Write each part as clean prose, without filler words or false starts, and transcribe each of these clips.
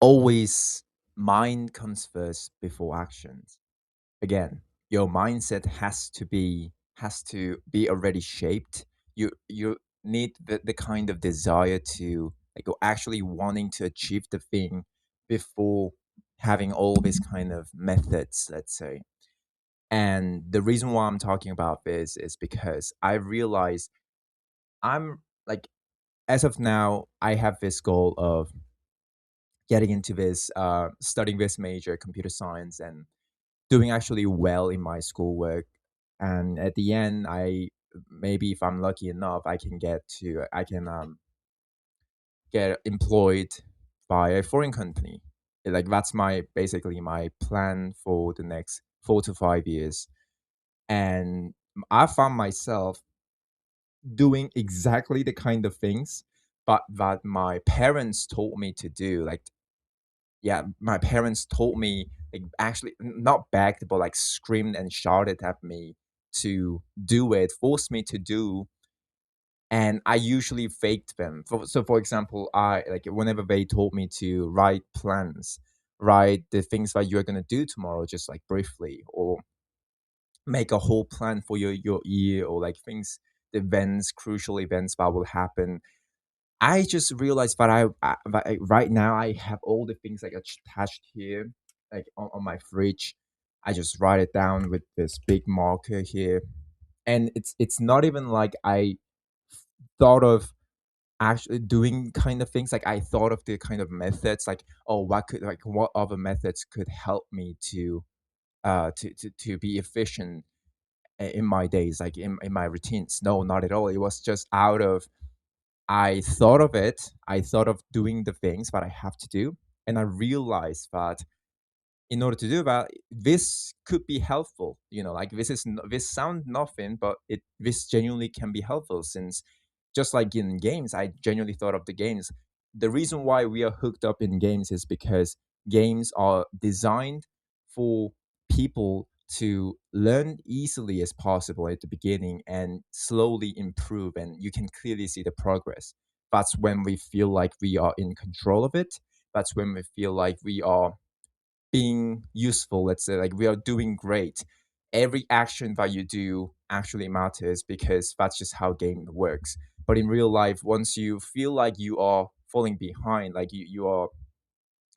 always mind comes first before actions. Again, your mindset has to be already shaped. You need the kind of desire to like actually wanting to achieve the thing before having all these kind of methods, let's say. And the reason why I'm talking about this is because I realize I'm like, as of now, I have this goal of getting into this, studying this major, computer science, and doing actually well in my schoolwork. And at the end, I maybe if I'm lucky enough, I can get employed by a foreign company. Like that's my basically my plan for the next 4 to 5 years. And I found myself doing exactly the kind of things, but that my parents told me to do. Like, yeah, my parents told me, like, actually not begged, but like screamed and shouted at me to do it, forced me to do, and I usually faked them. So, for example, I like whenever they told me to write plans, write the things that you're gonna do tomorrow, just like briefly, or make a whole plan for your year, or like things, events, crucial events that will happen. I just realized that right now I have all the things like attached here, like on my fridge. I just write it down with this big marker here, and it's not even like I thought of actually doing kind of things. Like I thought of the kind of methods, like, oh, what other methods could help me to be efficient in my days, like in my routines. No, not at all. It was just out of, I thought of it. I thought of doing the things that I have to do, and I realized that in order to do that, this could be helpful. Like this sound nothing, but this genuinely can be helpful. Since just like in games, I genuinely thought of the games. The reason why we are hooked up in games is because games are designed for people to learn easily as possible at the beginning and slowly improve, and you can clearly see the progress. That's when we feel like we are in control of it. That's when we feel like we are being useful, let's say, like we are doing great. Every action that you do actually matters because that's just how game works. But in real life, once you feel like you are falling behind, like you are,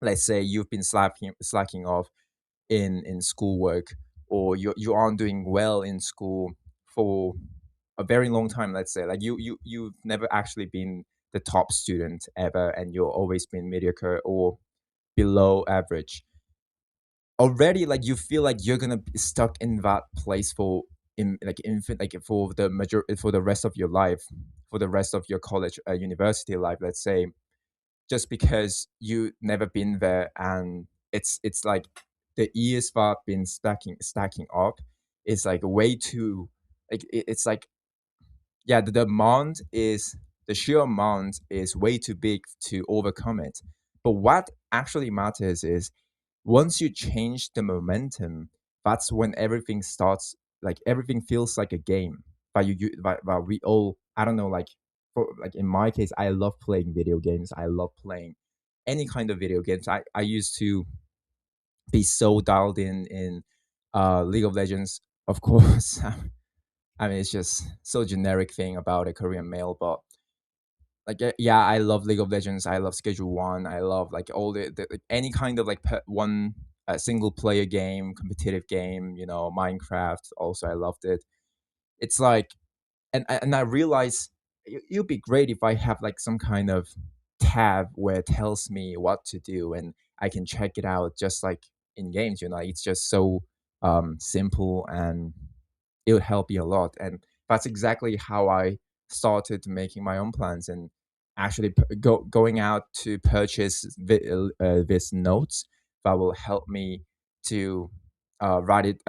let's say you've been slacking off in schoolwork, or you aren't doing well in school for a very long time, let's say, like you've never actually been the top student ever, and you've always been mediocre or below average. Already, like you feel like you're gonna be stuck in that place for in like infant like for the rest of your life, for the rest of your college, university life, let's say, just because you never been there. And it's like the years that been stacking up is like way too, like it's like, yeah, the sheer amount is way too big to overcome it. But what actually matters is once you change the momentum, that's when everything starts, like everything feels like a game. But we all, I don't know, like for like in my case, I love playing video games. I love playing any kind of video games. I used to be so dialed in League of Legends, of course. I mean, it's just so generic thing about a Korean male, but like, yeah, I love League of Legends. I love Schedule One. I love like all like, any kind of like one single player game, competitive game. Minecraft. Also, I loved it. It's like, and I realize it'd be great if I have like some kind of tab where it tells me what to do, and I can check it out just like in games. It's just so simple, and it would help me a lot. And that's exactly how I started making my own plans, and actually going out to purchase this notes that will help me to write it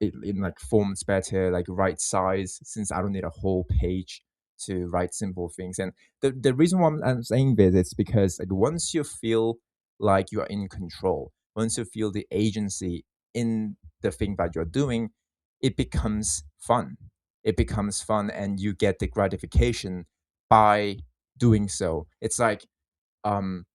in like forms better, like right size, since I don't need a whole page to write simple things. And the reason why I'm saying this is because like once you feel like you are in control, once you feel the agency in the thing that you're doing, it becomes fun. It becomes fun, and you get the gratification by doing so. It's like, um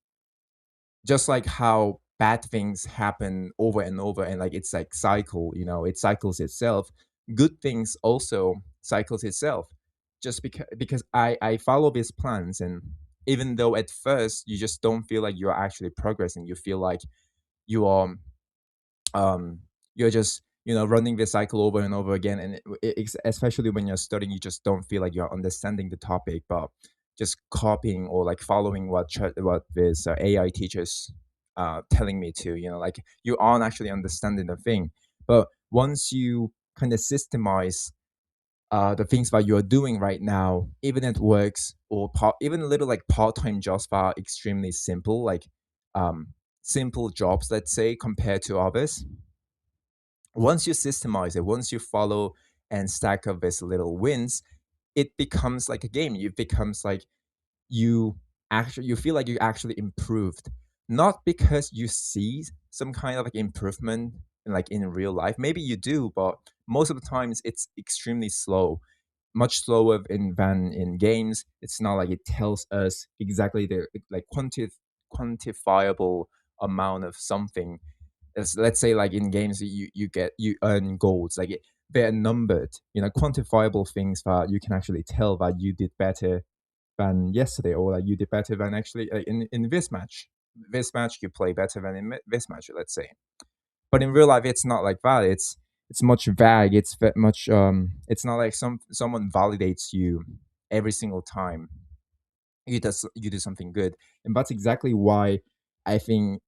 just like how bad things happen over and over, and like it's like cycle, it cycles itself. Good things also cycles itself. Just because I follow these plans, and even though at first you just don't feel like you're actually progressing, you feel like you are um you're just running the cycle over and over again, and especially when you're studying, you just don't feel like you're understanding the topic, but just copying or like following what this AI teachers telling me to, like you aren't actually understanding the thing. But once you kind of systemize the things that you're doing right now, even at works or even a little like part-time jobs that are extremely simple, like um, simple jobs, let's say, compared to others. Once you systemize it, once you follow and stack up these little wins, it becomes like a game. It becomes like you you feel like you actually improved, not because you see some kind of like improvement like in real life. Maybe you do, but most of the times it's extremely slow, much slower than in games. It's not like it tells us exactly the like quantifiable amount of something. As let's say like in games, you earn golds, like they're numbered, quantifiable things that you can actually tell that you did better than yesterday, or like you did better than actually in this match. This match you play better than in this match, let's say. But in real life, it's not like that. It's much vague. It's much it's not like someone validates you every single time you do something good. And that's exactly why I think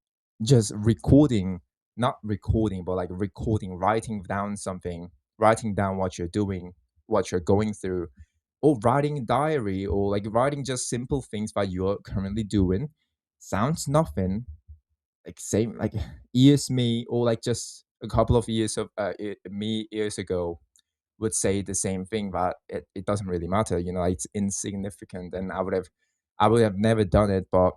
just recording, not recording, but like recording, writing down what you're doing, what you're going through, or writing a diary, or like writing just simple things that you're currently doing, sounds nothing like same like years me, or like just a couple of years of me years ago would say the same thing, but it doesn't really matter, it's insignificant, and I would have never done it. But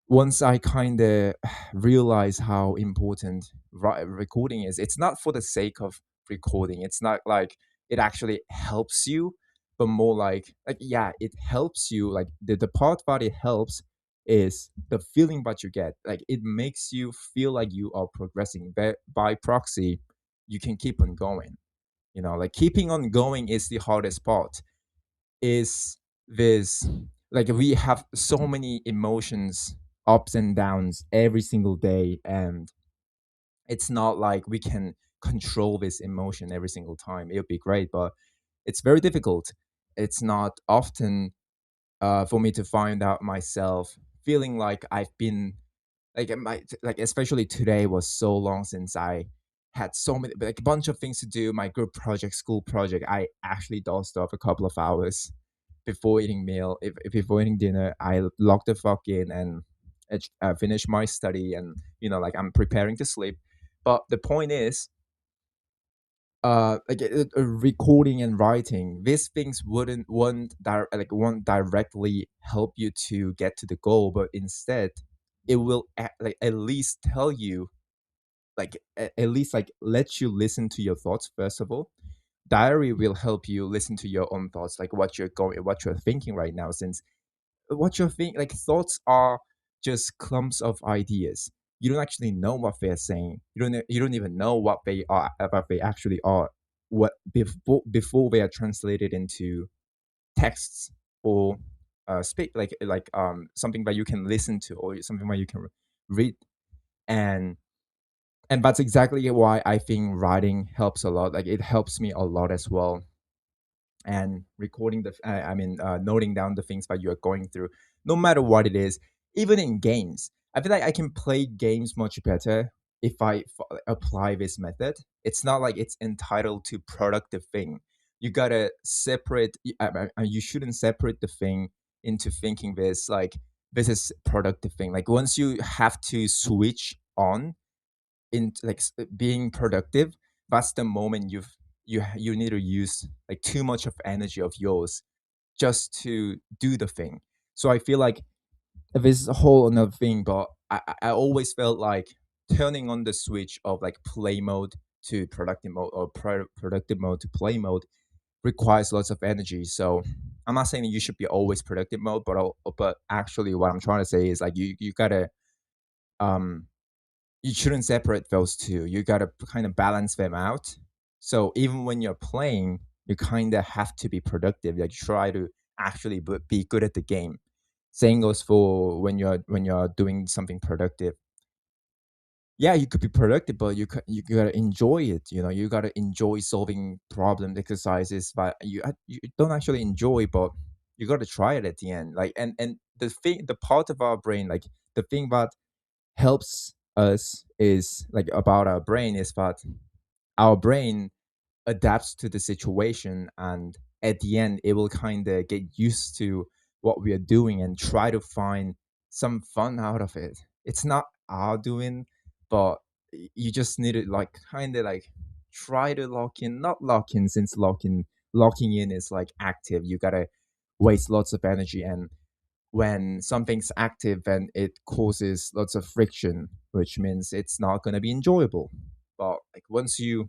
once I kind of realize how important recording is, it's not for the sake of recording. It's not like it actually helps you, but more like yeah, it helps you. Like the part that it helps is the feeling that you get. Like it makes you feel like you are progressing. By proxy, you can keep on going. Like keeping on going is the hardest part. Is this like we have so many emotions, ups and downs every single day, and it's not like we can control this emotion every single time. It would be great, but it's very difficult. It's not often for me to find out myself feeling like I've been like especially today was so long since I had so many like a bunch of things to do, my group project, school project. I actually dozed off a couple of hours before eating before eating dinner. I log the fuck in and finish my study, and like I'm preparing to sleep. But the point is, like recording and writing, these things won't directly help you to get to the goal, but instead it will like at least tell you, like at least like let you listen to your thoughts first of all. Diary will help you listen to your own thoughts, like what you're thinking right now, since what you're thinking, like thoughts are just clumps of ideas. You don't actually know what they're saying. You don't even know what they actually are, what before they are translated into texts, or speak like something that you can listen to, or something that you can read. And and that's exactly why I think writing helps a lot. Like it helps me a lot as well. And recording noting down the things that you are going through, no matter what it is. Even in games, I feel like I can play games much better if I apply this method. It's not like it's entitled to productive thing. You gotta separate. You shouldn't separate the thing into thinking this like this is productive thing. Like once you have to switch on into like being productive, that's the moment you need to use like too much of energy of yours just to do the thing. So I feel like this is a whole another thing, but I always felt like turning on the switch of like play mode to productive mode, or productive mode to play mode, requires lots of energy. So I'm not saying that you should be always productive mode, but actually what I'm trying to say is like you gotta um you shouldn't separate those two. You gotta kind of balance them out. So even when you're playing, you kind of have to be productive. Like try to actually be good at the game. Same goes for when you're doing something productive. Yeah, you could be productive, but you gotta enjoy it. You know, you gotta enjoy solving problem exercises that you don't actually enjoy, but you gotta try it at the end. Like and the part of our brain, like the thing that helps us is like about our brain is that our brain adapts to the situation, and at the end it will kind of get used to what we are doing and try to find some fun out of it. It's not our doing, but you just need to like kind of like try to lock in, not lock in, since locking in is like active. You gotta waste lots of energy, and when something's active and it causes lots of friction, which means it's not going to be enjoyable. But like once you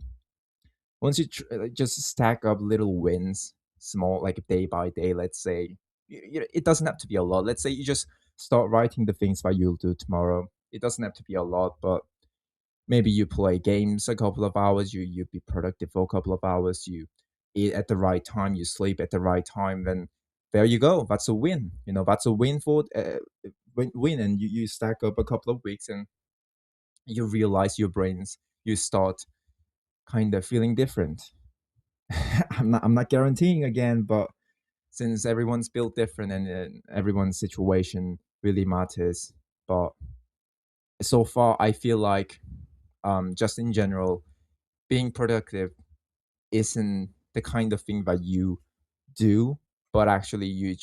like, just stack up little wins, small, like day by day, let's say, it doesn't have to be a lot. Let's say you just start writing the things that you'll do tomorrow. It doesn't have to be a lot, but maybe you play games a couple of hours, you be productive for a couple of hours, you eat at the right time, you sleep at the right time, then there you go. That's a win. You know, that's a win for win, and you stack up a couple of weeks, and you realize your brains, you start kind of feeling different. I'm not guaranteeing again, but since everyone's built different, and everyone's situation really matters, but so far I feel like just in general, being productive isn't the kind of thing that you do, but actually you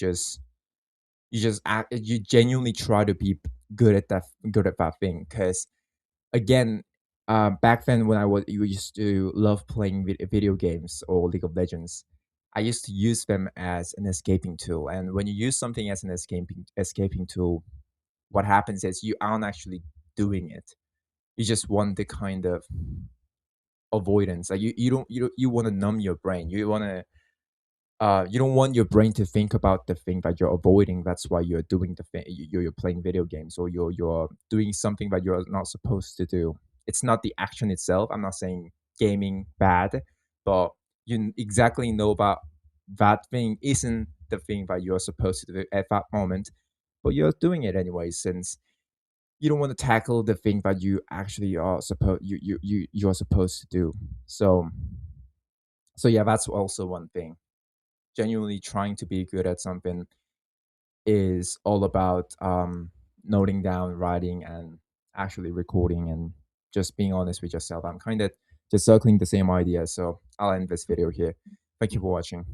genuinely try to be good at that thing. Because again, back then when I was you used to love playing video games or League of Legends, I used to use them as an escaping tool. And when you use something as an escaping tool, what happens is you aren't actually doing it. You just want the kind of avoidance. Like you want to numb your brain. You don't want your brain to think about the thing that you're avoiding. That's why you're doing the thing. You're playing video games, or you're doing something that you're not supposed to do. It's not the action itself. I'm not saying gaming bad, but exactly know about that thing isn't the thing that you're supposed to do at that moment, but you're doing it anyway, since you don't want to tackle the thing that you actually are supposed you're supposed to do. So yeah, that's also one thing. Genuinely trying to be good at something is all about noting down, writing, and actually recording, and just being honest with yourself. I'm kind of just circling the same idea, so I'll end this video here. Thank you for watching.